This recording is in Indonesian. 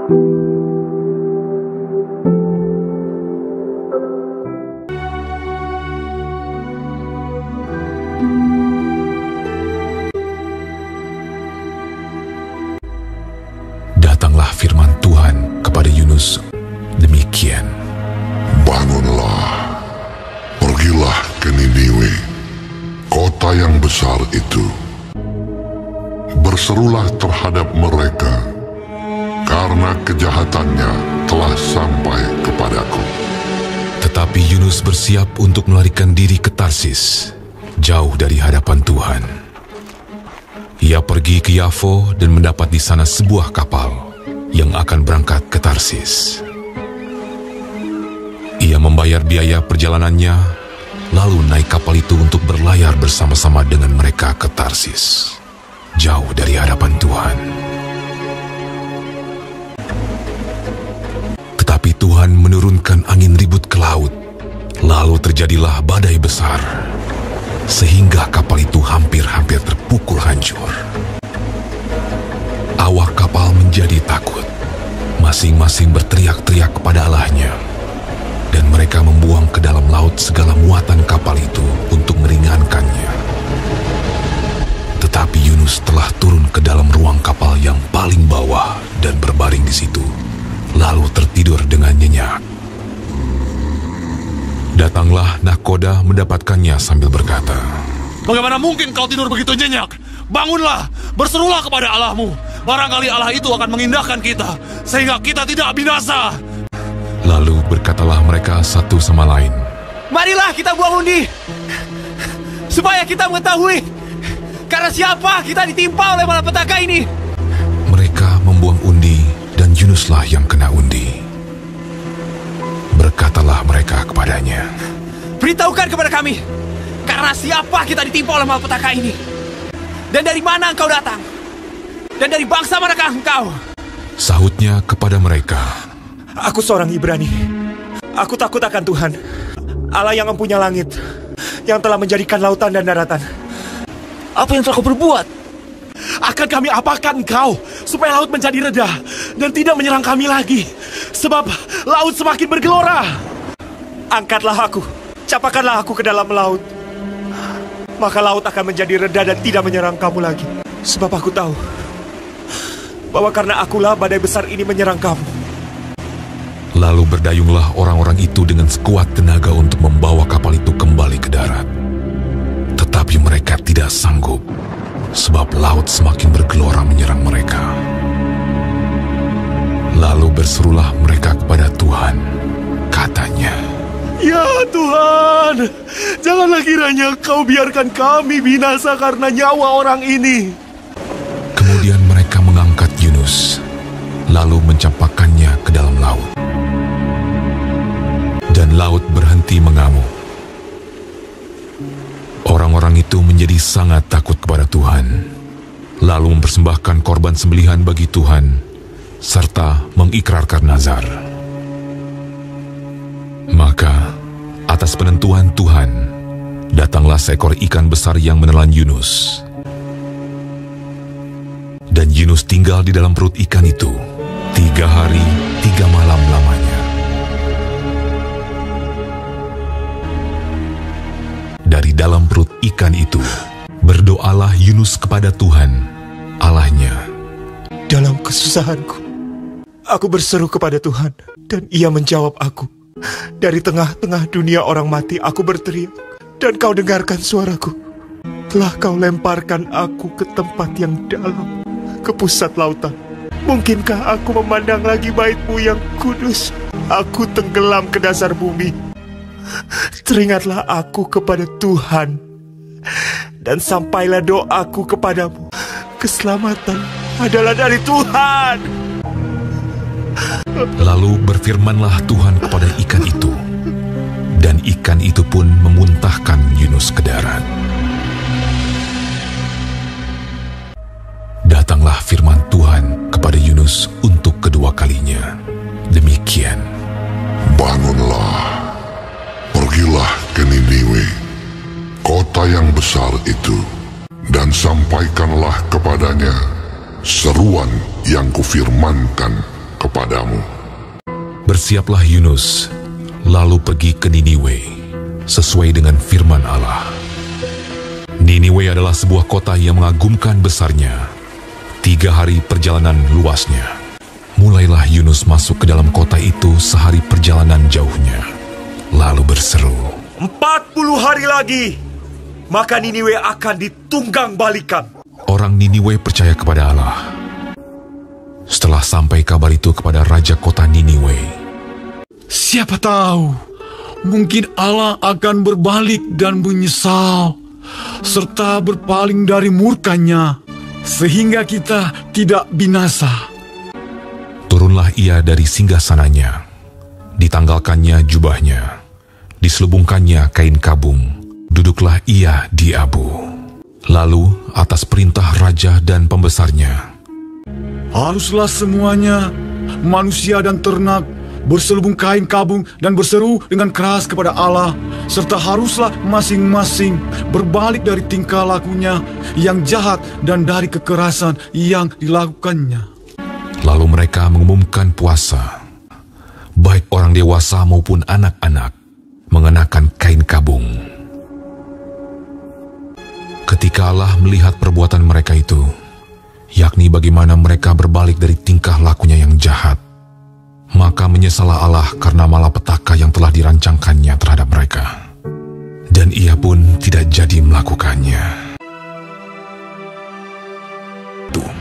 Datanglah firman Tuhan kepada Yunus demikian. Bangunlah, pergilah ke Niniwe, kota yang besar itu. Berserulah terhadap mereka, karena kejahatannya telah sampai kepadaku. Tetapi Yunus bersiap untuk melarikan diri ke Tarsis, jauh dari hadapan Tuhan. Ia pergi ke Yafo dan mendapat di sana sebuah kapal yang akan berangkat ke Tarsis. Ia membayar biaya perjalanannya, lalu naik kapal itu untuk berlayar bersama-sama dengan mereka ke Tarsis, jauh dari hadapan Tuhan. Tetapi Tuhan menurunkan angin ribut ke laut, lalu terjadilah badai besar, sehingga kapal itu hampir-hampir terpukul hancur. Awak kapal menjadi takut, masing-masing berteriak-teriak kepada Allahnya, dan mereka membuang ke dalam laut segala muatan kapal itu untuk meringankannya. Tetapi Yunus telah turun ke dalam ruang kapal yang paling bawah dan berbaring di situ, lalu tertidur dengan nyenyak. Datanglah nahkoda mendapatkannya sambil berkata, "Bagaimana mungkin kau tidur begitu nyenyak? Bangunlah, berserulah kepada Allahmu. Barangkali Allah itu akan mengindahkan kita, sehingga kita tidak binasa." Lalu berkatalah mereka satu sama lain, "Marilah kita buang undi, supaya kita mengetahui karena siapa kita ditimpa oleh malapetaka ini." Mereka membuang undi, dan Yunuslah yang kena undi. Berkatalah mereka kepadanya, "Beritahukan kepada kami, karena siapa kita ditimpa oleh malapetaka ini? Dan dari mana engkau datang? Dan dari bangsa manakah engkau?" Sahutnya kepada mereka, "Aku seorang Ibrani. Aku takut akan Tuhan, Allah yang mempunyai langit, yang telah menjadikan lautan dan daratan." "Apa yang telah kau berbuat? Akan kami apakan engkau, supaya laut menjadi reda dan tidak menyerang kami lagi? Sebab laut semakin bergelora." "Angkatlah aku, capakanlah aku ke dalam laut, maka laut akan menjadi reda dan tidak menyerang kamu lagi. Sebab aku tahu bahwa karena akulah badai besar ini menyerang kamu." Lalu berdayunglah orang-orang itu dengan sekuat tenaga untuk membawa kapal itu kembali ke darat. Tetapi mereka tidak sanggup, sebab laut semakin bergelora menyerang mereka. Lalu berserulah mereka kepada Tuhan, katanya, "Ya Tuhan, janganlah kiranya kau biarkan kami binasa karena nyawa orang ini." Kemudian mereka mengangkat Yunus, lalu mencampakkannya ke dalam laut. Dan laut berhenti mengamuk. Orang-orang itu menjadi sangat takut kepada Tuhan, lalu mempersembahkan korban sembelihan bagi Tuhan, serta mengikrarkan nazar. Maka, atas penentuan Tuhan, datanglah seekor ikan besar yang menelan Yunus. Dan Yunus tinggal di dalam perut ikan itu 3 hari 3 malam lamanya. Dari dalam perut ikan itu, berdoalah Yunus kepada Tuhan, Allahnya. "Dalam kesusahanku, aku berseru kepada Tuhan, dan Ia menjawab aku. Dari tengah-tengah dunia orang mati aku berteriak, dan Kau dengarkan suaraku. Telah Kau lemparkan aku ke tempat yang dalam, ke pusat lautan. Mungkinkah aku memandang lagi bait-Mu yang kudus? Aku tenggelam ke dasar bumi. Teringatlah aku kepada Tuhan, dan sampailah doaku kepadamu. Keselamatan adalah dari Tuhan." Lalu berfirmanlah Tuhan kepada ikan itu, dan ikan itu pun memuntahkan Yunus ke darat. Datanglah firman Tuhan kepada Yunus untuk kedua kalinya. Demikian, "Bangunlah, pergilah ke Niniwe, kota yang besar itu, dan sampaikanlah kepadanya seruan yang kufirmankan kepadamu. Bersiaplah Yunus, lalu pergi ke Niniwe, sesuai dengan firman Allah. Niniwe adalah sebuah kota yang mengagumkan besarnya, 3 hari perjalanan luasnya. Mulailah Yunus masuk ke dalam kota itu sehari perjalanan jauhnya, lalu berseru, 40 hari lagi, maka Niniwe akan ditunggang balikan. Orang Niniwe percaya kepada Allah. Setelah sampai kabar itu kepada raja kota Niniwe, Siapa tahu, mungkin Allah akan berbalik dan menyesal, serta berpaling dari murkanya, sehingga kita tidak binasa. turunlah ia dari singgasananya, ditanggalkannya jubahnya, diselubungkannya kain kabung, duduklah ia di abu. Lalu atas perintah raja dan pembesarnya, Haruslah semuanya, manusia dan ternak, berselubung kain kabung dan berseru dengan keras kepada Allah, serta haruslah masing-masing berbalik dari tingkah lakunya yang jahat dan dari kekerasan yang dilakukannya. lalu mereka mengumumkan puasa, baik orang dewasa maupun anak-anak, mengenakan kain kabung. Ketika Allah melihat perbuatan mereka itu, yakni bagaimana mereka berbalik dari tingkah lakunya yang jahat, maka menyesallah Allah karena malapetaka yang telah dirancangkannya terhadap mereka. Dan ia pun tidak jadi melakukannya. Tuh.